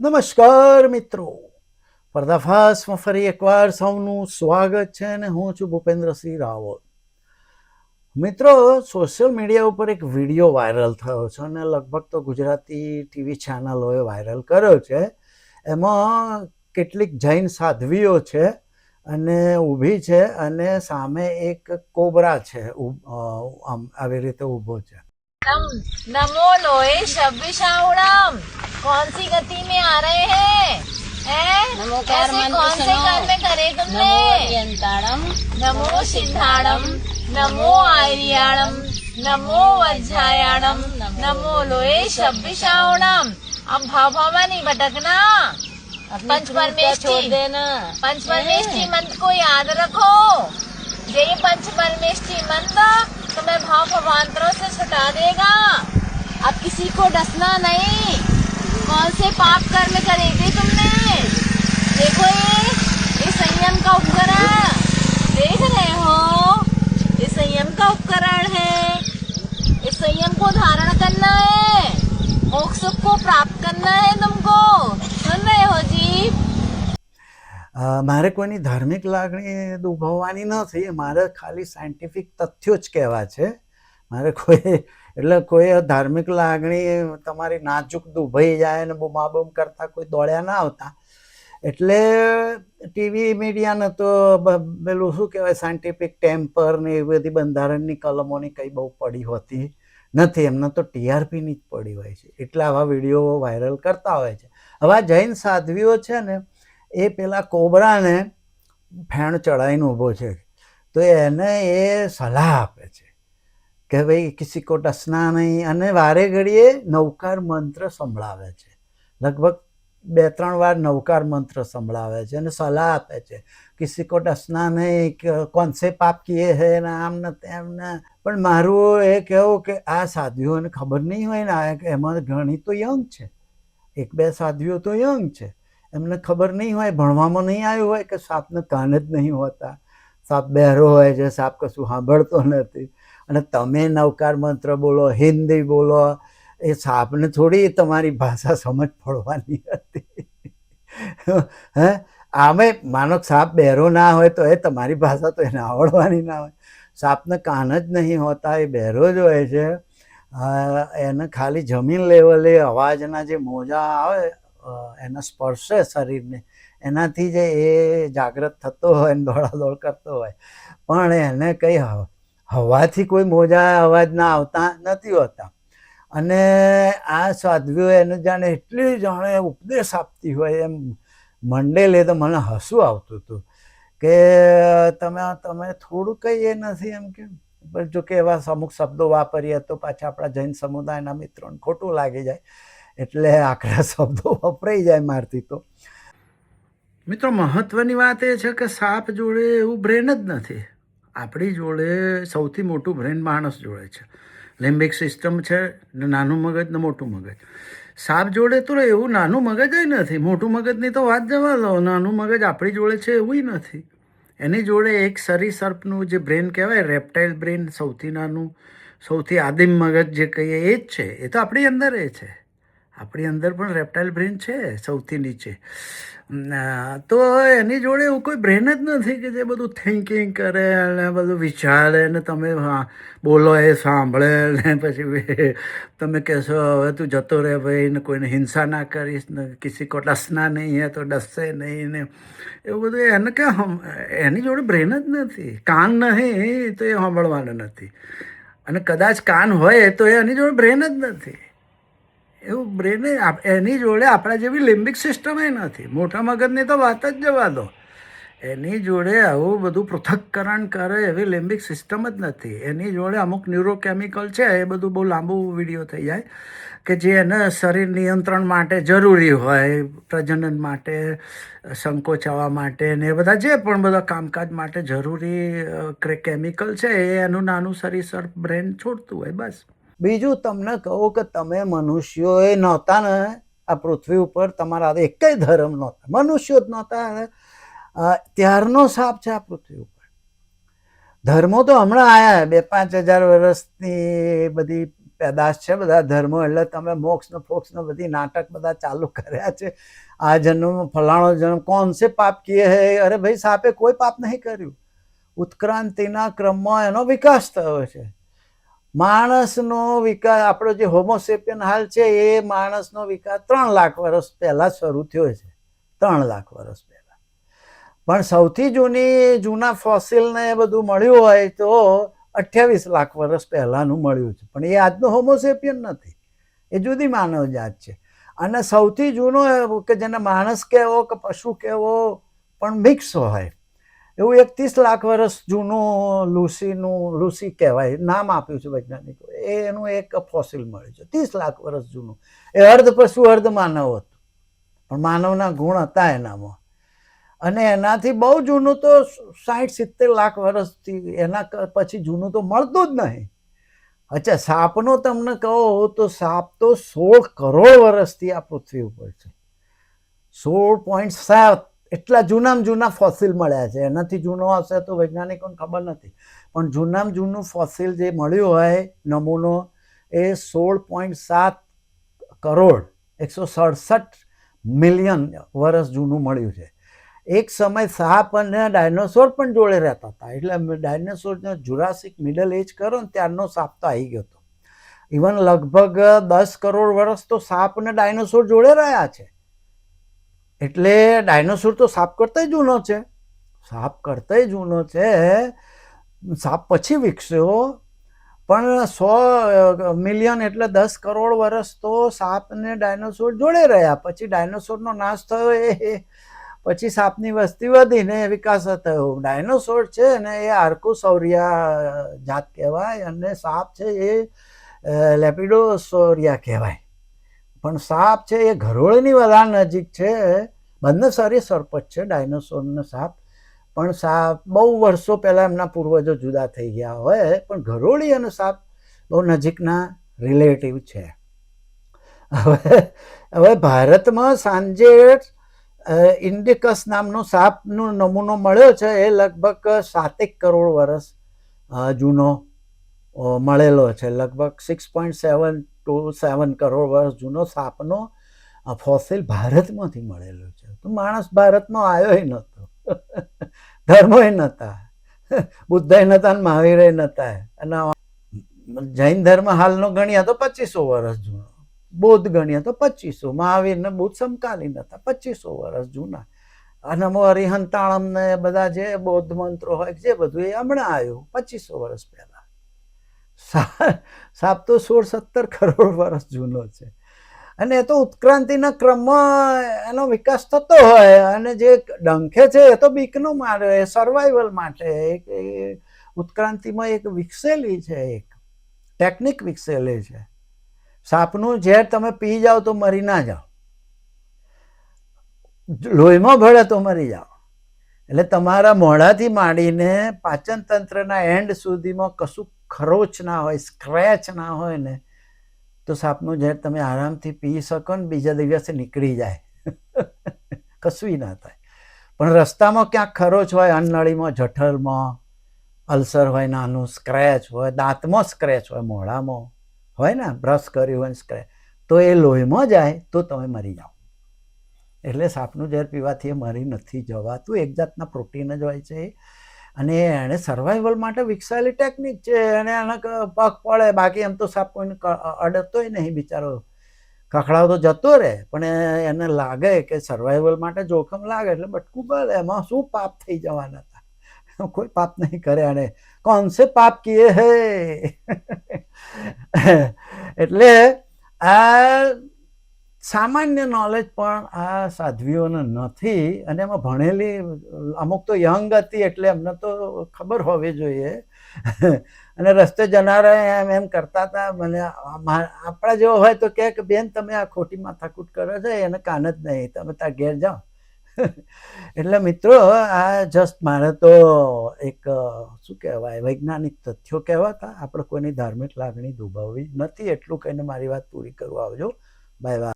નમસ્કાર મિત્રો, પર્દાફાશમાં ફરી એકવાર સૌનું સ્વાગત છે અને હું છું ભૂપેન્દ્રસિંહ રાવલ. મિત્રો, સોશિયલ મીડિયા ઉપર એક વિડીયો વાયરલ થયો છે અને લગભગ તો ગુજરાતી ટીવી ચેનલોએ વાયરલ કર્યો છે. એમાં કેટલીક જૈન સાધ્વીઓ છે અને ઊભી છે અને સામે એક કોબરા છે આવી રીતે ઊભો છે. नमो लोए शब्बिशाउणम, कौन सी गति में आ रहे हैं? नमो ऐसे कौन से काल में करे तुमने? नमो सिद्धाणम, नमो आर्याणम, नमो वज्रायाणम, नमो लोए शब्बिशाउणम. अब भाव में नहीं भटकना. पंचपरमेष्ठी मंत्र को याद रखो. ये पंचपरमेष्ठी मंत्र तुम्हें भाव भवांतरों से छुटा देगा. अब किसी को डसना नहीं. कौन से पाप कर्म करे थे तुमने? देखो ये संयम का उपकरण देख रहे हो. ये संयम का उपकरण है. इस संयम को धारण करना है. मोक्ष सुख को प्राप्त करना है तुमको. सुन रहे हो जी? મારે કોઈની ધાર્મિક લાગણી દુભાવવાની નથી. મારે ખાલી સાયન્ટિફિક તથ્યો જ કહેવા છે. મારે કોઈ ધાર્મિક લાગણી તમારી નાજુક દુભાઈ જાય ને બૂમાબૂમ કરતા કોઈ દોડ્યા ના આવતા. એટલે ટીવી મીડિયાને તો પેલું શું કહેવાય, સાયન્ટિફિક ટેમ્પર ને એ બધી બંધારણની કલમોની કંઈ બહુ પડી હોતી નથી. એમને તો ટીઆરપીની જ પડી હોય છે, એટલે આવા વિડીયો વાયરલ કરતા હોય છે. હવે આ જૈન સાધ્વીઓ છે ને, એ પેલા કોબરાને ફેણ ચડાવીને ઊભો છે, તો એને એ સલાહ આપે છે કે ભાઈ કિસી કો ડસના નહીં, અને વારે ઘડીએ નવકાર મંત્ર સંભળાવે છે. લગભગ 2-3 વાર નવકાર મંત્ર સંભળાવે છે અને સલાહ આપે છે કિસી કો ડસના નહીં, કોન સે પાપ કિએ હે ને આમ ને તેમ ને. પણ મારું એ કહેવું કે આ સાધ્વીઓને ખબર નહીં હોય ને, એમાં ઘણી તો યંગ છે, 1-2 સાધ્વીઓ તો યંગ છે. એમને ખબર નહીં હોય, ભણવામાં નહીં આવ્યું હોય કે સાપને કાન જ નહીં હોતા, સાપ બહેરો હોય છે, સાપ કશું સાંભળતો નથી. અને તમે નવકાર મંત્ર બોલો, હિન્દી બોલો, એ સાપને થોડી તમારી ભાષા સમજ પડવાની હતી. હે, આમે માનો સાપ બહેરો ના હોય તો એ તમારી ભાષા તો એને આવડવાની ના હોય. સાપને કાન જ નહીં હોતા, એ બહેરો જ હોય છે. એને ખાલી જમીન લેવલે અવાજના જે મોજા આવે એના સ્પર્શે શરીરને, એનાથી જ એ જાગ્રત થતો હોય ને દોડાદોડ કરતો હોય. પણ એને કંઈ હવાથી કોઈ મોજા અવાજના આવતા નથી હોતા. અને આ સાધ્વીઓ એને જાણે એટલી જાણે ઉપદેશ આપતી હોય એમ મંડેલે તો મને હસવું આવતું હતું કે તમે થોડું કંઈ એ નથી એમ કે. પણ જો કે એવા અમુક શબ્દો વાપરીએ તો પાછા આપણા જૈન સમુદાયના મિત્રોને ખોટું લાગી જાય, એટલે આકરા શબ્દો વપરાઈ જાય મારથી તો. મિત્રો, મહત્વની વાત એ છે કે સાપ જોડે એવું બ્રેન જ નથી. આપણી જોડે સૌથી મોટું બ્રેન માણસ જોડે છે. લિમ્બિક સિસ્ટમ છે ને નાનું મગજ ને મોટું મગજ. સાપ જોડે તો એવું નાનું મગજ જ નથી. મોટું મગજની તો વાત જવા દો, નાનું મગજ આપણી જોડે છે એવું નથી. એની જોડે એક સરીસર્પનું જે બ્રેન કહેવાય, રેપ્ટાઇલ બ્રેન, સૌથી નાનું, સૌથી આદિમ મગજ જે કહીએ એ જ છે. એ તો આપણી અંદર એ છે. આપણી અંદર પણ રેપ્ટાઇલ બ્રેન છે સૌથી નીચે. તો એની જોડે એવું કોઈ બ્રેન જ નથી કે જે બધું થિંકિંગ કરે અને બધું વિચારે ને તમે બોલો એ સાંભળે ને પછી તમે કહેશો હવે તું જતો રહે ભાઈ ને કોઈને હિંસા ના કરીશ ને, કિસી કો ડસના નહીં હે તો ડસશે નહીં ને એવું બધું. એને કે એની જોડે બ્રેન જ નથી. કાન નહીં તો એ સાંભળવાનું નથી, અને કદાચ કાન હોય તો એની જોડે બ્રેન જ નથી. એવું બ્રેન એની જોડે આપણા જેવી લિમ્બિક સિસ્ટમ એ નથી. મોટા મગજની તો વાત જ જવા દો. એની જોડે આવું બધું પૃથક્કરણ કરે એવી લિમ્બિક સિસ્ટમ જ નથી. એની જોડે અમુક ન્યુરોકેમિકલ છે, એ બધું બહુ લાંબુ વિડીયો થઈ જાય, કે જે એને શરીર નિયંત્રણ માટે જરૂરી હોય, પ્રજનન માટે, સંકોચાવા માટે ને એ બધા જે પણ બધા કામકાજ માટે જરૂરી કેમિકલ છે એ એનું નાનું સરીસર બ્રેન છોડતું હોય, બસ. બીજું તમને કહું કે તમે મનુષ્યોએ નહોતા ને આ પૃથ્વી ઉપર, તમારા એકેય ધર્મ નહોતા, મનુષ્યો જ નહોતા, ત્યારનો સાપ છે આ પૃથ્વી ઉપર. ધર્મો તો હમણાં આવ્યા, 2-5 હજાર વર્ષની બધી પેદાશ છે બધા ધર્મો, એટલે તમે મોક્ષ ને ફોક્ષ ને બધી નાટક બધા ચાલુ કર્યા છે. આ જન્મ ફલાણો જન્મ કોણ સે પાપ કિए હે? અરે ભાઈ સાપે કોઈ પાપ નહીં કર્યું. ઉત્ક્રાંતિના ક્રમમાં એનો વિકાસ થયો છે. માણસનો વિકાસ, આપણો જે હોમોસેપિયન હાલ છે એ માણસનો વિકાસ 3 લાખ વર્ષ પહેલા શરૂ થયો છે. 3 લાખ વર્ષ પહેલા. પણ સૌથી જૂના ફોસિલ ને એ બધું મળ્યું હોય તો 28 લાખ વર્ષ પહેલાનું મળ્યું છે. પણ એ આજનો હોમોસેપિયન નથી, એ જુદી માનવ જાત છે. અને સૌથી જૂનો કે જેને માણસ કહેવો કે પશુ કહેવો પણ મિક્સ હોય એવું 31 લાખ વર્ષ જૂનું લુસી કહેવાય, નામ આપ્યું છે વૈજ્ઞાનિકો. એનું એક ફોસિલ મળ્યું છે 30 લાખ વર્ષ જૂનું. એ અર્ધ પશુ અર્ધ માનવ હતું, પણ માનવના ગુણ હતા એનામાં. અને એનાથી બહુ જૂનું તો 60-70 લાખ વર્ષથી, એના પછી જૂનું તો મળતું જ નહીં. અચ્છા, સાપનો તમને કહો તો સાપ તો 16 કરોડ વર્ષથી આ પૃથ્વી ઉપર છે. 16.7 એટલા જૂનામાં જૂના ફોસિલ મળ્યા છે. એનાથી જૂનો હશે તો વૈજ્ઞાનિકોને ખબર નથી, પણ જૂનામાં જૂનું ફોસિલ જે મળ્યું હોય નમૂનો એ 16.7 કરોડ 167 મિલિયન વર્ષ જૂનું મળ્યું છે. એક સમય સાપ અને ડાયનોસોર પણ જોડે રહેતા હતા. એટલે ડાયનોસોરનો જુરાસિક મિડલ એજ કરો ને ત્યારનો સાપ તો આવી ગયો હતો. ઇવન લગભગ 10 કરોડ વર્ષ તો સાપ અને ડાયનોસોર જોડે રહ્યા છે. એટલે ડાયનોસોર તો સાપ કરતાંય જૂનો છે. સાપ કરતાંય જૂનો છે. સાપ પછી વિકસ્યો, પણ 100 મિલિયન એટલે 10 કરોડ વર્ષ તો સાપ અને ડાયનોસોર જોડે રહ્યા. પછી ડાયનોસોરનો નાશ થયો, પછી સાપની વસ્તી વધીને વિકાસ થયો. ડાયનોસોર છે ને એ આર્કોસૌરિયા જાત કહેવાય, અને સાપ છે એ લેપિડોસોરિયા કહેવાય. પણ સાપ છે એ ઘરોળીની વધારે નજીક છે. બંને સરીસૃપ જ છે, ડાયનોસોર અને સાપ. પણ સાપ બહુ વર્ષો પહેલા એમના પૂર્વજો જુદા થઈ ગયા હોય, પણ ઘરોળી અને સાપ બહુ નજીકના રિલેટિવ છે. હવે ભારતમાં સાંજે ઇન્ડિકસ નામનો સાપનો નમૂનો મળ્યો છે. એ લગભગ 7 કરોડ વર્ષ જૂનો મળેલો છે. લગભગ 6.7 to 7 કરોડ વર્ષ જૂનો સાપનો ફોસિલ ભારતમાંથી મળેલો છે. તો માણસ ભારતમાં આવ્યો નહોતો, ધર્મોય નહોતા, બુદ્ધય નહોતા, મહાવીરે નહોતા. અને જૈન ધર્મ હાલનો ગણ્યા તો 2500 વર્ષ જૂનો, બૌદ્ધ ગણ્યા તો 2500, મહાવીર ને બુદ્ધ સમકાલીન હતા, 2500 વર્ષ જૂના. અને હરિહંતાણમ ને બધા જે બૌદ્ધ મંત્રો હોય જે બધું એ હમણાં આવ્યું 2500 વર્ષ પહેલા. સાપ તો 16-17 કરોડ વર્ષ જૂનો છે. અને એ તો ઉત્ક્રાંતિના ક્રમમાં એનો વિકાસ થતો હોય, અને જે ડંખે છે એ તો બીકનો મારે, સર્વાઈવલ માટે ઉત્ક્રાંતિમાં એક વિકસેલી છે, એક ટેકનિક વિકસેલી છે. સાપનું ઝેર તમે પી જાઓ તો મરી ના જાઓ, લોહીમાં ભળે તો મરી જાઓ. એટલે તમારા મોઢાથી માંડીને પાચન તંત્રના એન્ડ સુધીમાં કશું ખરોચ ના હોય, સ્ક્રેચ ના હોય ને તો સાપનું ઝેર તમે આરામથી પી શકો ને બીજા દિવસે નીકળી જાય, કશું ના થાય. પણ રસ્તામાં ક્યાંક ખરોચ હોય, અન્નનળીમાં, જઠરમાં અલ્સર હોય, નાનું સ્ક્રેચ હોય, દાંતમાં સ્ક્રેચ હોય, મોઢામાં હોય ને, બ્રશ કર્યું હોય સ્ક્રેચ, તો એ લોહીમાં જાય તો તમે મરી જાઓ. એટલે સાપનું ઝેર પીવાથી એ મરી નથી જવાતું. એક જાતના પ્રોટીન જ હોય છે, અને એણે સર્વાઈવલ માટે વિકસાયેલી ટેકનિક છે. અને એને પગ પડે, બાકી એમ તો સાપ કોઈને અડતોય નહીં, બિચારો ખખડાવ તો જતો રહે, પણ એને લાગે કે સર્વાઈવલ માટે જોખમ લાગે એટલે બટકું પડે. એમાં શું પાપ થઈ જવાના હતા? કોઈ પાપ નહીં કરે. અને કોણ સે પાપ કિए હે? એટલે આ સામાન્ય નોલેજ પણ આ સાધ્વીઓને નથી. અને એમાં ભણેલી અમુક તો યંગ હતી એટલે એમને તો ખબર હોવી જોઈએ. અને રસ્તે જનારા એમ કરતા હતા, મને આપણા જેવો હોય તો કે બેન તમે આ ખોટી માથાકૂટ કરો છો, એને કાન જ નહીં, તમે ત્યાં ઘેર જાઓ. એટલે મિત્રો, આ જસ્ટ મારે તો એક શું કહેવાય વૈજ્ઞાનિક તથ્યો કહેવાતા. આપણે કોઈની ધાર્મિક લાગણી દુભાવવી નથી. એટલું કહીને મારી વાત પૂરી કરવા આવજો. Bye bye.